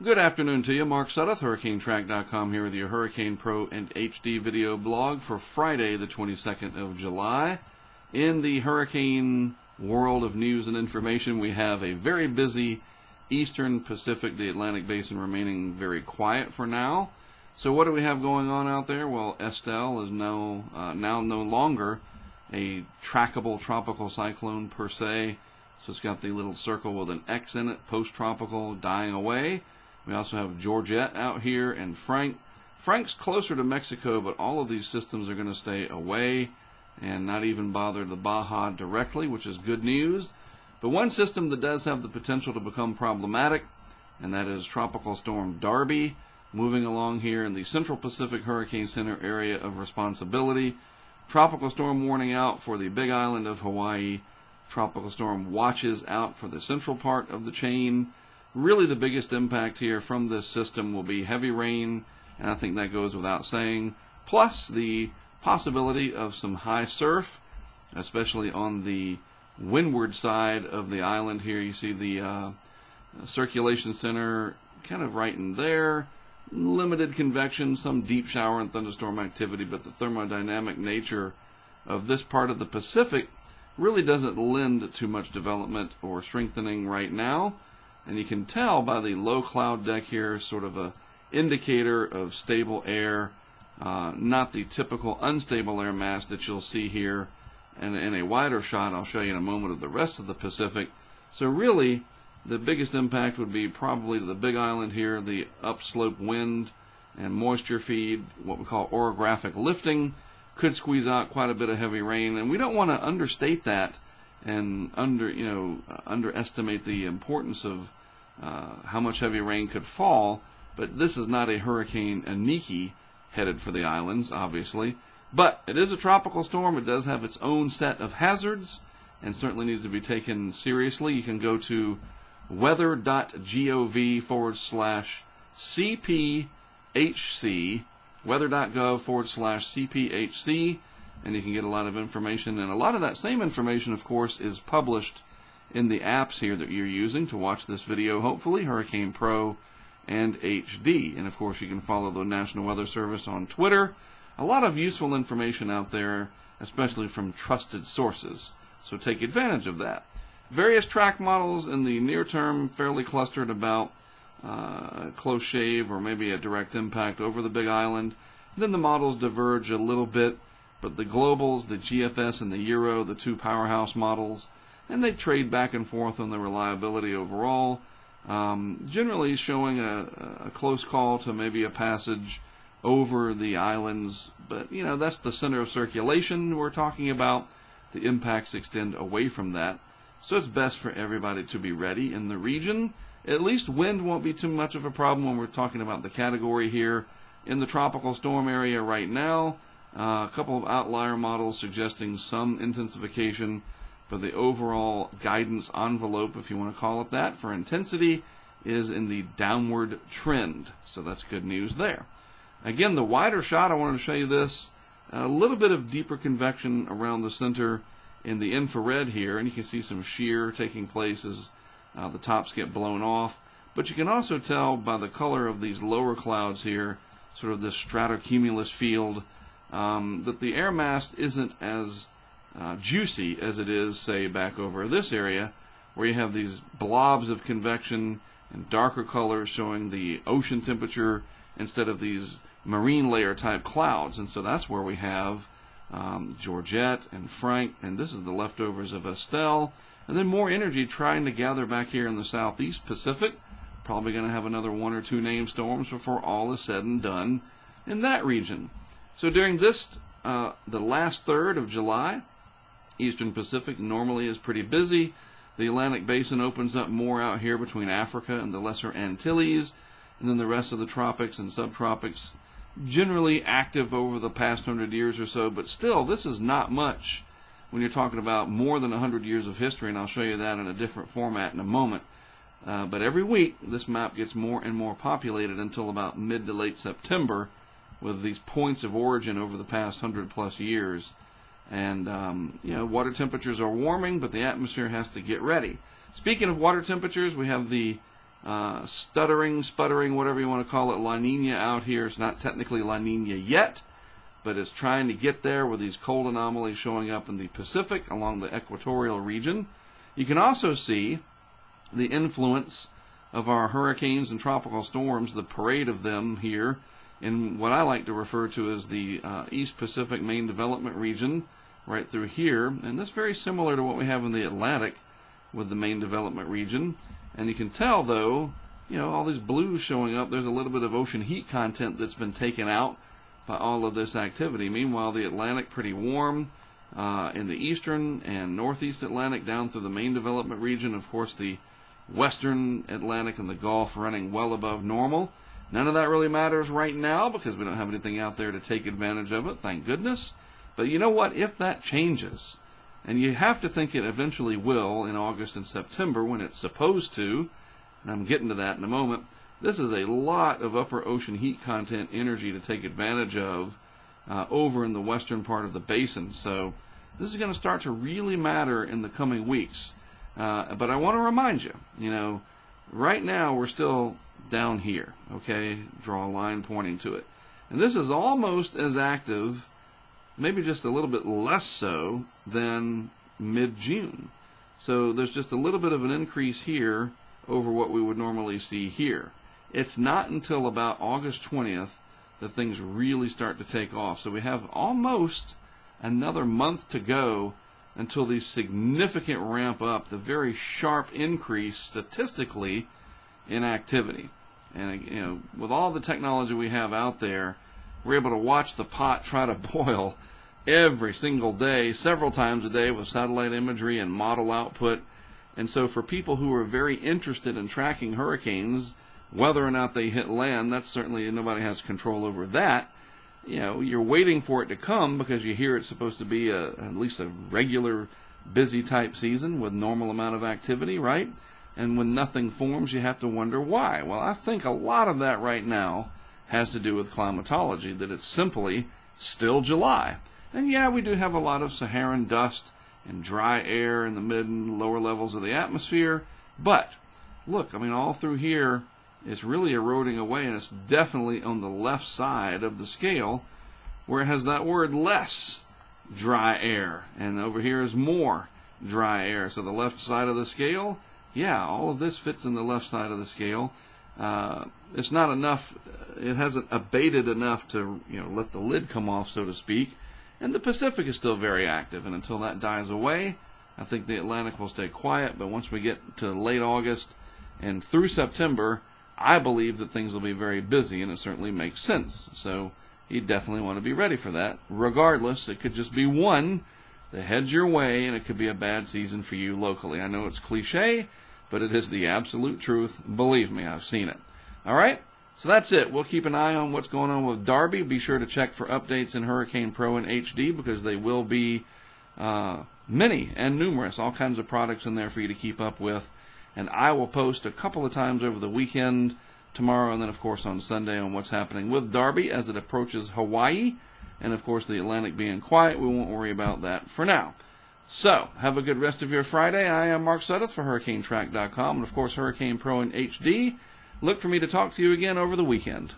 Good afternoon to you. Mark Sudduth, HurricaneTrack.com here with your Hurricane Pro and HD video blog for Friday, the 22nd of July. In the hurricane world of news and information, we have a very busy Eastern Pacific, the Atlantic Basin remaining very quiet for now. So what do we have going on out there? Well, Estelle is now no longer a trackable tropical cyclone per se. So it's got the little circle with an X in it, post-tropical, dying away. We also have Georgette out here and Frank. Frank's closer to Mexico, but all of these systems are going to stay away and not even bother the Baja directly, which is good news. But one system that does have the potential to become problematic, and that is Tropical Storm Darby, moving along here in the Central Pacific Hurricane Center area of responsibility. Tropical storm warning out for the Big Island of Hawaii. Tropical storm watches out for the central part of the chain. Really the biggest impact here from this system will be heavy rain, and I think that goes without saying, plus the possibility of some high surf, especially on the windward side of the island here. You see the circulation center kind of right in there. Limited convection, some deep shower and thunderstorm activity, but the thermodynamic nature of this part of the Pacific really doesn't lend to much development or strengthening right now. And you can tell by the low cloud deck here, sort of a indicator of stable air, not the typical unstable air mass that you'll see here. And in a wider shot, I'll show you in a moment, of the rest of the Pacific. So really, the biggest impact would be probably to the Big Island here, the upslope wind and moisture feed, what we call orographic lifting, could squeeze out quite a bit of heavy rain. And we don't want to understate that and underestimate the importance of how much heavy rain could fall. But this is not a Hurricane Iniki headed for the islands, obviously. But it is a tropical storm. It does have its own set of hazards and certainly needs to be taken seriously. You can go to weather.gov/CPHC, weather.gov/CPHC, and you can get a lot of information. And a lot of that same information, of course, is published in the apps here that you're using to watch this video, hopefully, Hurricane Pro and HD. And, of course, you can follow the National Weather Service on Twitter. A lot of useful information out there, especially from trusted sources. So take advantage of that. Various track models in the near term, fairly clustered about close shave or maybe a direct impact over the Big Island. Then the models diverge a little bit, but the globals, the GFS and the Euro, the two powerhouse models, and they trade back and forth on the reliability overall, generally showing a close call to maybe a passage over the islands. But, you know, that's the center of circulation we're talking about. The impacts extend away from that. So it's best for everybody to be ready in the region. At least wind won't be too much of a problem when we're talking about the category here. In the tropical storm area right now, a couple of outlier models suggesting some intensification, but the overall guidance envelope, if you want to call it that, for intensity is in the downward trend. So that's good news there. Again, the wider shot, I wanted to show you this. A little bit of deeper convection around the center in the infrared here, and you can see some shear taking place as the tops get blown off. But you can also tell by the color of these lower clouds here, sort of this stratocumulus field, that the air mass isn't as juicy as it is, say, back over this area, where you have these blobs of convection and darker colors showing the ocean temperature instead of these marine layer type clouds. And so that's where we have Georgette and Frank, and this is the leftovers of Estelle, and then more energy trying to gather back here in the southeast Pacific. Probably going to have another one or two named storms before all is said and done in that region. So during this, the last third of July, Eastern Pacific normally is pretty busy. The Atlantic Basin opens up more out here between Africa and the Lesser Antilles, and then the rest of the tropics and subtropics generally active over the past 100 years or so, but still, this is not much when you're talking about more than 100 years of history, and I'll show you that in a different format in a moment. But every week, this map gets more and more populated until about mid to late September, with these points of origin over the past 100+ years. And, water temperatures are warming, but the atmosphere has to get ready. Speaking of water temperatures, we have the stuttering, sputtering, whatever you want to call it, La Nina out here. It's not technically La Nina yet, but it's trying to get there with these cold anomalies showing up in the Pacific along the equatorial region. You can also see the influence of our hurricanes and tropical storms, the parade of them here in what I like to refer to as the East Pacific Main Development Region, right through here. And that's very similar to what we have in the Atlantic with the Main Development Region. And you can tell, though, you know, all these blues showing up, there's a little bit of ocean heat content that's been taken out by all of this activity. Meanwhile, the Atlantic pretty warm in the eastern and northeast Atlantic down through the Main Development Region. Of course, the western Atlantic and the Gulf running well above normal. None of that really matters right now because we don't have anything out there to take advantage of it, thank goodness. But you know what? If that changes, and you have to think it eventually will in August and September when it's supposed to, and I'm getting to that in a moment, this is a lot of upper ocean heat content energy to take advantage of over in the western part of the basin. So this is going to start to really matter in the coming weeks. But I want to remind you, you know, right now we're still down here, okay? Draw a line pointing to it. And this is almost as active, maybe just a little bit less so, than mid-June. So there's just a little bit of an increase here over what we would normally see here. It's not until about August 20th that things really start to take off. So we have almost another month to go until these significant ramp up, the very sharp increase statistically in activity. And you know, with all the technology we have out there, we're able to watch the pot try to boil every single day, several times a day with satellite imagery and model output. And so for people who are very interested in tracking hurricanes, whether or not they hit land, that's certainly, nobody has control over that. You know, you're waiting for it to come because you hear it's supposed to be at least a regular busy type season with normal amount of activity, right? And when nothing forms, you have to wonder why. Well, I think a lot of that right now has to do with climatology, that it's simply still July. And yeah, we do have a lot of Saharan dust and dry air in the mid and lower levels of the atmosphere, but look, I mean, all through here, it's really eroding away, and it's definitely on the left side of the scale where it has that word less dry air, and over here is more dry air. So the left side of the scale, yeah, all of this fits in the left side of the scale. It's not enough, it hasn't abated enough to, you know, let the lid come off, so to speak. And the Pacific is still very active, and until that dies away, I think the Atlantic will stay quiet. But once we get to late August and through September, I believe that things will be very busy, and it certainly makes sense. So you definitely want to be ready for that. Regardless, it could just be one that heads your way, and it could be a bad season for you locally. I know it's cliche, but it is the absolute truth. Believe me, I've seen it. All right? So that's it. We'll keep an eye on what's going on with Darby. Be sure to check for updates in Hurricane Pro and HD because they will be many and numerous, all kinds of products in there for you to keep up with. And I will post a couple of times over the weekend, tomorrow, and then, of course, on Sunday on what's happening with Darby as it approaches Hawaii. And, of course, the Atlantic being quiet, we won't worry about that for now. So, have a good rest of your Friday. I am Mark Sudduth for HurricaneTrack.com and, of course, Hurricane Pro in HD. Look for me to talk to you again over the weekend.